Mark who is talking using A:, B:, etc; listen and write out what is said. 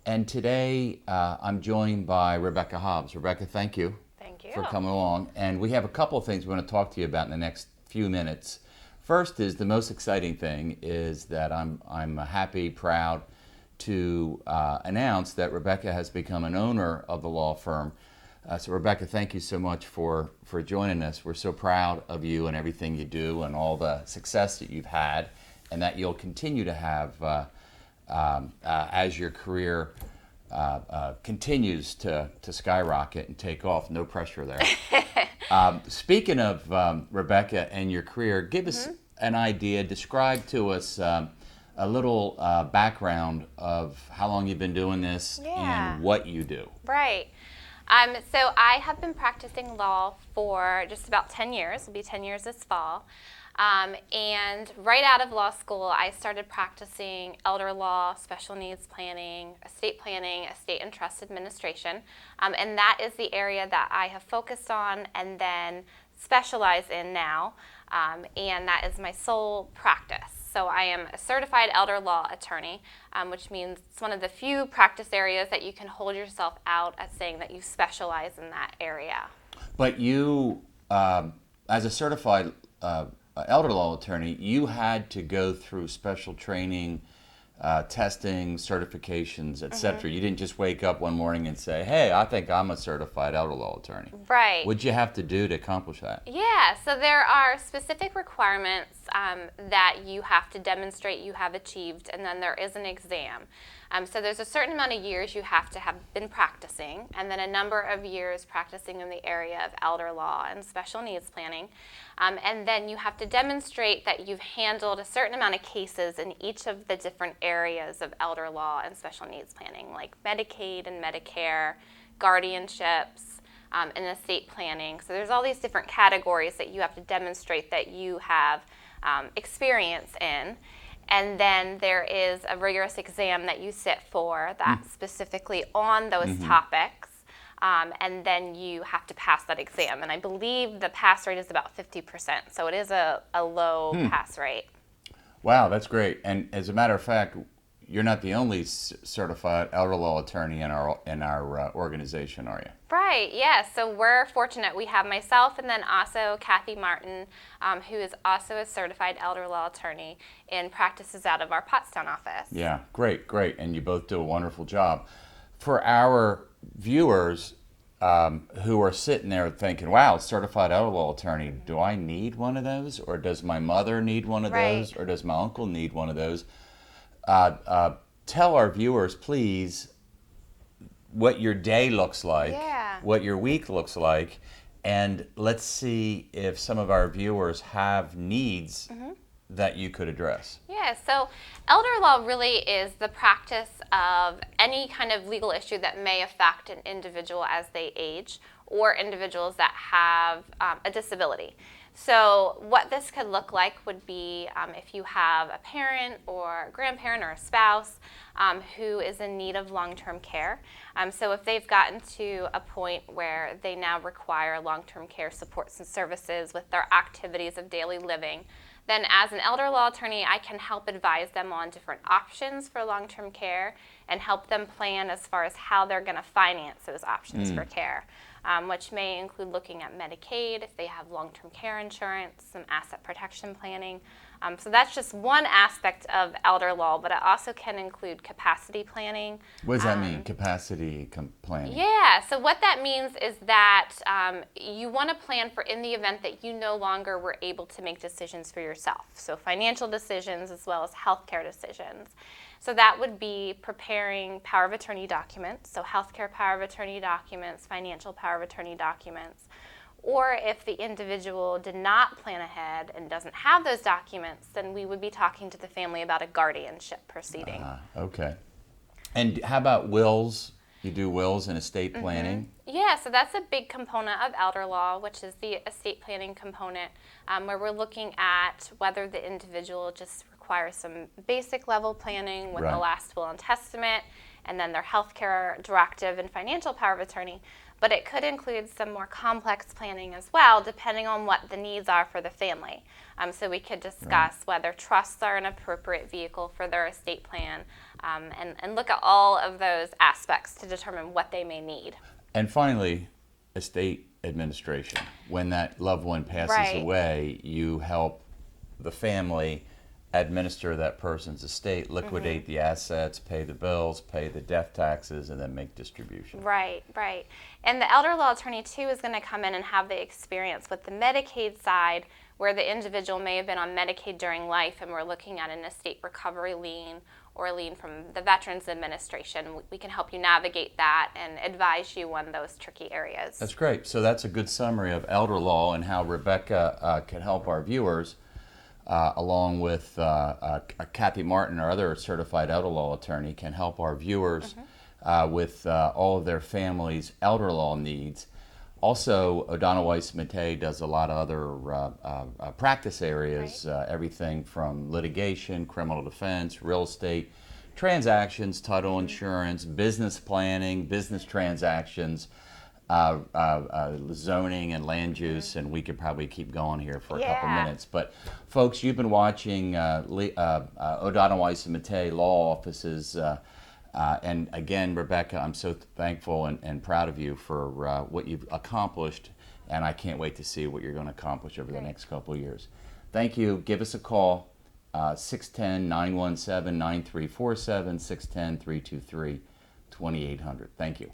A: And today I'm joined by Rebecca Hobbs. Rebecca, thank you
B: Thank you.
A: for coming along. And we have a couple of things we want to talk to you about in the next few minutes. First is the most exciting thing is that I'm happy, proud to announce that Rebecca has become an owner of the law firm. So Rebecca, thank you so much for joining us. We're so proud of you and everything you do and all the success that you've had and that you'll continue to have as your career continues to skyrocket and take off. No pressure there. Speaking of Rebecca and your career, give us an idea, describe to us a little background of how long you've been doing this and what you do.
B: Right. So I have been practicing law for just about 10 years. It'll be 10 years this fall. And right out of law school, I started practicing elder law, special needs planning, estate and trust administration. And that is the area that I have focused on and then specialize in now. And that is my sole practice. So I am a certified elder law attorney, which means it's one of the few practice areas that you can hold yourself out as saying that you specialize in that area.
A: But you, as a certified elder law attorney, you had to go through special training, testing, certifications, etc. You didn't just wake up one morning and say, hey, I think I'm a certified elder law attorney.
B: Right.
A: What'd you have to do to accomplish that?
B: Yeah, so there are specific requirements that you have to demonstrate you have achieved, and then there is an exam. So there's a certain amount of years you have to have been practicing, and then a number of years practicing in the area of elder law and special needs planning. And then you have to demonstrate that you've handled a certain amount of cases in each of the different areas of elder law and special needs planning, like Medicaid and Medicare, guardianships, and estate planning. So there's all these different categories that you have to demonstrate that you have experience in. And then there is a rigorous exam that you sit for that's specifically on those topics. And then you have to pass that exam. And I believe the pass rate is about 50%. So it is a low pass rate.
A: Wow, that's great. And as a matter of fact, you're not the only certified elder law attorney in our organization, are you?
B: Right, yes. So we're fortunate. We have myself and then also Kathy Martin, who is also a certified elder law attorney and practices out of our Pottstown office.
A: Yeah, great. And you both do a wonderful job. For our viewers who are sitting there thinking, wow, certified elder law attorney, do I need one of those? Or does my mother need one of those? Or does my uncle need one of those? Tell our viewers, please, what your day looks like, what your week looks like, and let's see if some of our viewers have needs that you could address.
B: Yeah, so elder law really is the practice of any kind of legal issue that may affect an individual as they age or individuals that have a disability. So what this could look like would be if you have a parent or a grandparent or a spouse who is in need of long-term care. So if they've gotten to a point where they now require long-term care supports and services with their activities of daily living, then as an elder law attorney, I can help advise them on different options for long-term care and help them plan as far as how they're going to finance those options for care. Which may include looking at Medicaid if they have long-term care insurance, some asset protection planning. So that's just one aspect of elder law, but it also can include capacity planning.
A: What does that mean, capacity planning?
B: Yeah, so what that means is that you want to plan for in the event that you no longer were able to make decisions for yourself. So financial decisions as well as healthcare decisions. So that would be preparing power of attorney documents, so healthcare power of attorney documents, financial power of attorney documents, or if the individual did not plan ahead and doesn't have those documents, then we would be talking to the family about a guardianship proceeding.
A: Okay. And how about wills? You do wills and estate planning?
B: Yeah, so that's a big component of elder law, which is the estate planning component, where we're looking at whether the individual just requires some basic level planning with the last will and testament, and then their healthcare directive and financial power of attorney. but it could include some more complex planning as well, depending on what the needs are for the family. So we could discuss whether trusts are an appropriate vehicle for their estate plan, and look at all of those aspects to determine what they may need.
A: And finally, estate administration. When that loved one passes
B: Right.
A: away, you help the family administer that person's estate, liquidate the assets, pay the bills, pay the death taxes, and then make distribution.
B: Right, right. And the elder law attorney, too, is going to come in and have the experience with the Medicaid side, where the individual may have been on Medicaid during life, and we're looking at an estate recovery lien or a lien from the Veterans Administration. We can help you navigate that and advise you on those tricky areas.
A: That's great. So that's a good summary of elder law and how Rebecca can help our viewers, along with Kathy Martin, our other certified elder law attorney, can help our viewers with all of their family's elder law needs. Also, Weiss Mattei does a lot of other practice areas, everything from litigation, criminal defense, real estate, transactions, title insurance, business planning, business transactions, zoning and land use, and we could probably keep going here for a couple minutes. But folks, you've been watching O'Donnell, Weiss and Mattei Law Offices, and again, Rebecca, I'm so thankful and proud of you for what you've accomplished, and I can't wait to see what you're going to accomplish over the next couple of years. Thank you. Give us a call, 610-917-9347, 610-323-2800. Thank you.